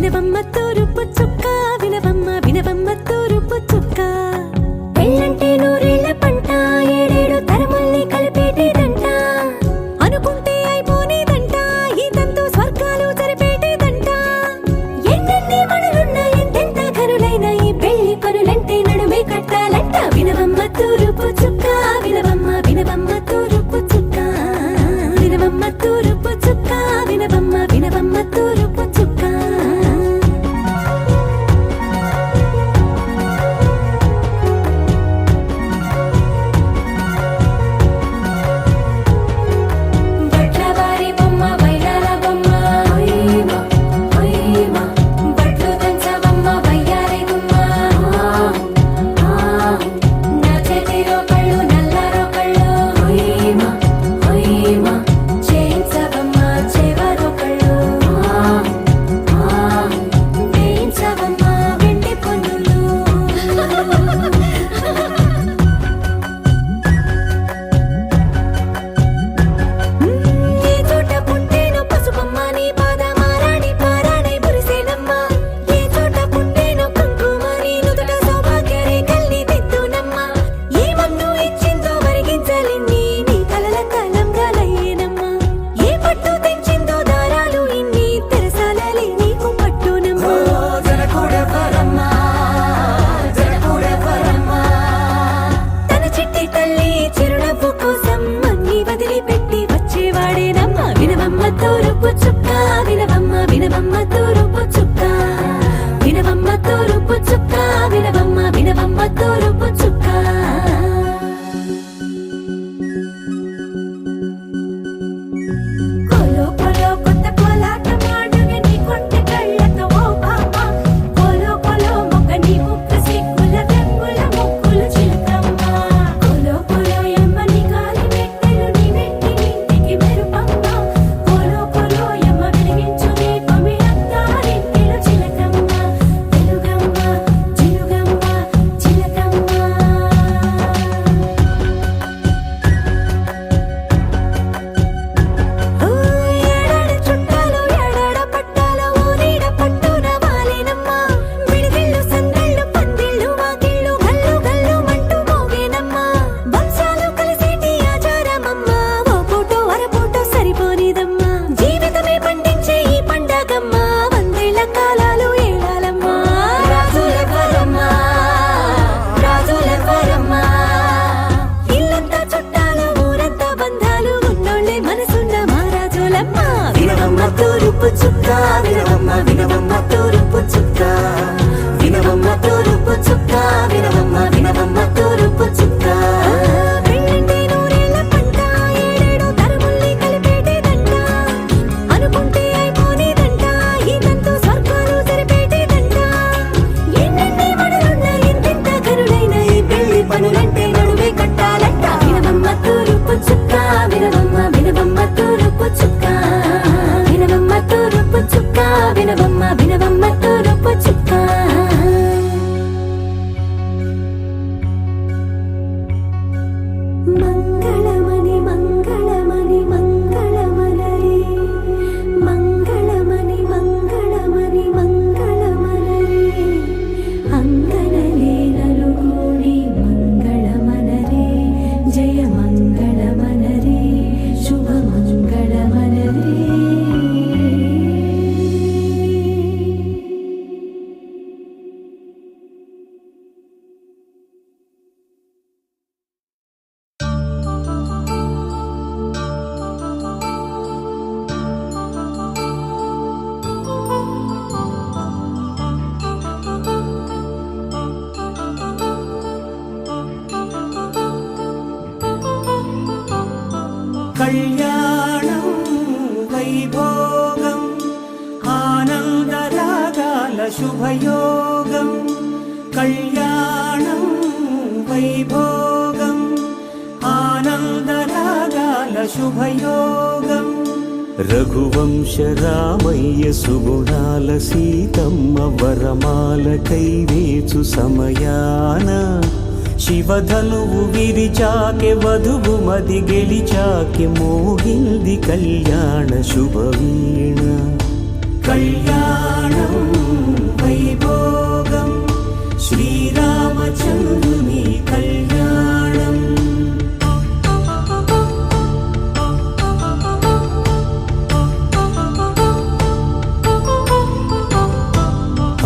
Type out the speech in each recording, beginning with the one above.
వినవమ్మ తూరుపు చుక్క వినవమ్మ వినవమ్మ తూరుపు చుక్క పెళ్ళంటే నూరేళ్ల పంట ఏడేడు తరముల్ని కలిపేటేదంట అనుకుంటే అయిపోనేదంట ఈ తంతు స్వర్గాలు జరిపేటేదంట ఎన్నెన్ని మనులున్నా ఎంతెంత కనులైన ఈ పెళ్లి పనులంటే నడుమే కట్టాలంట వినవమ్మ తూరుపు చుక్క వినవమ్మ వినవమ్మ తూరుపు చుక్క వినవమ్మ తూరుపు చుక్క వినవమ్మ వినవమ్మ తూరుపు చుక్క తూరుపు చుక్క వినవమ్మ వినవమ్మ తూరుపు చుక్క వినవమ్మ తూరుపు చుక్క వినవమ్మ వినవమ్మ తూరుపు చుక్క కోలో కోలో కొత్త కోలాటం ఆడుగే నీ కొంటె కళ్ళతో ఓ బామ్మ కోలో కోలో మొక్క నీ ముక్క సిగ్గుల రంగుల ముక్కులు చిలకమ్మ కోలో కోలో ఎమ్మ నీ కాలి మెట్టెలు నీ వెంటి ఇంటికి మెరుపమ్మ తూరుపు చుక్క వినవమ్మ వినవమ్మ తూరుపు చుక్క వినవమ్మ తూరుపు చుక్క వినవమ్మ వినవమ్మ తూరుపు చుక్క పెళ్ళంటే నూరేళ్ల పంట ఏడేడు తరముల్ని కలిపేటేదంట అనుకుంటే అయిపోనేదంట ఈ తంతు స్వర్గాలు జరిపేటేదంట ఎన్నెన్ని మనులున్నా ఎంతెంత కనులైన ఈ పెళ్లి పనులంటే నడుమే కట్టాలంట వినవమ్మ తూరుపు చుక్క వినవమ్మ వినవమ్మ తూరుపు చుక్క వినవమ్మ తూరుపు చుక్క వినవమ్మ వినవమ్మ తూరుపు చుక్క మంగళమణి మంగళమణి మంగళమలై మంగళమణి మంగళమణి మంగళమలై అంగనలే నలుగూడి మంగళమనరే జయ మంగళమనరే శుభ మంగళమనరే కళ్యాణం వైభోగం ఆనందరాగాల శుభయోగం కళ్యాణం వైభోగం ఆనందరాగాల శుభయోగం రఘువంశ రామయ్య సుగుణాల సీతమ్మ వరమాల కైవేచు సమయాన శివధనువు విరిచాకె వధువు మది గెలిచాకె మోగింది కళ్యాణ శుభవీణ కళ్యాణం వైభోగం శ్రీరామచంద్రుని కళ్యాణం.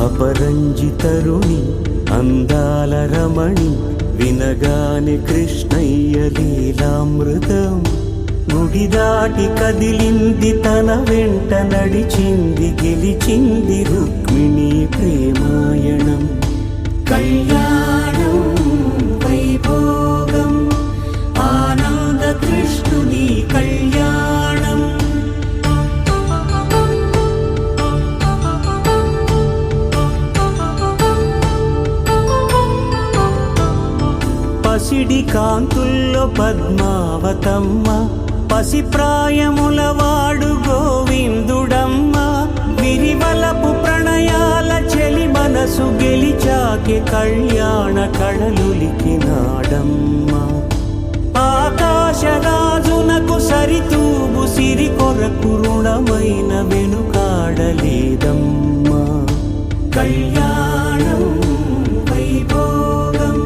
అపరంజితరుణి అందాల రమణి వినగానే కృష్ణయ్య లీలామృతం. గుడి దాటి కదిలింది తన వెంట నడిచింది గెలిచింది రుక్మిణి ప్రేమాయణం. కళ్యాణం వైభోగం ఆనంద కృష్ణుని కళ్యాణం. పసిడి కాంతుల్లో పద్మావతమ్మ పసిప్రాయముల వాడు గోవిందుడమ్మ. విరివలపు ప్రణయాల చెలి మనసు గెలిచాకే కళ్యాణ కళలులికినాడమ్మ. ఆకాశరాజునకు సరితూగు సిరి కొరకు రుణమైన వెనుకాడలేదమ్మా. కళ్యాణం వైభోగం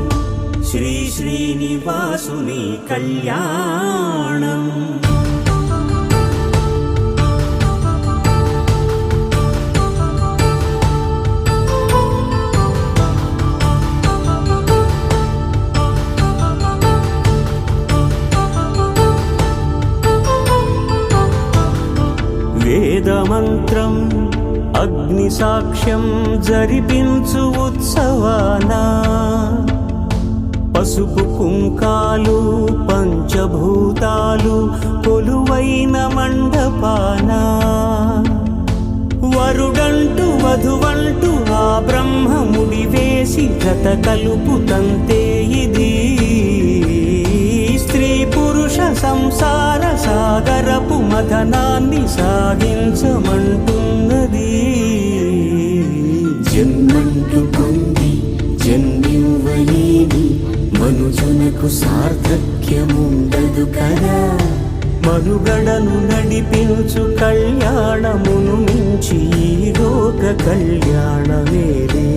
శ్రీ శ్రీనివాసుని కళ్యాణం. వేదమంత్రం అగ్ని సాక్ష్యం జరిపించు ఉత్సవానా. పసుపు కుంకాలు పంచభూతాలు కొలువైన మండపాన. వరుడంటూ వధువంటూ ఆ బ్రహ్మముడి వేసి జత కలుపుతంతే ఇది. స్త్రీ పురుష సంసార సాగరపు మథనాన్ని సాగించమంటున్నది. జన్మంటూ పొంది జన్మివ్వలేని మనుజునకు సార్థక్యముండదు కదా. మనుగడను నడిపించు కళ్యాణమును మించి ఈ లోక కళ్యాణమేలే.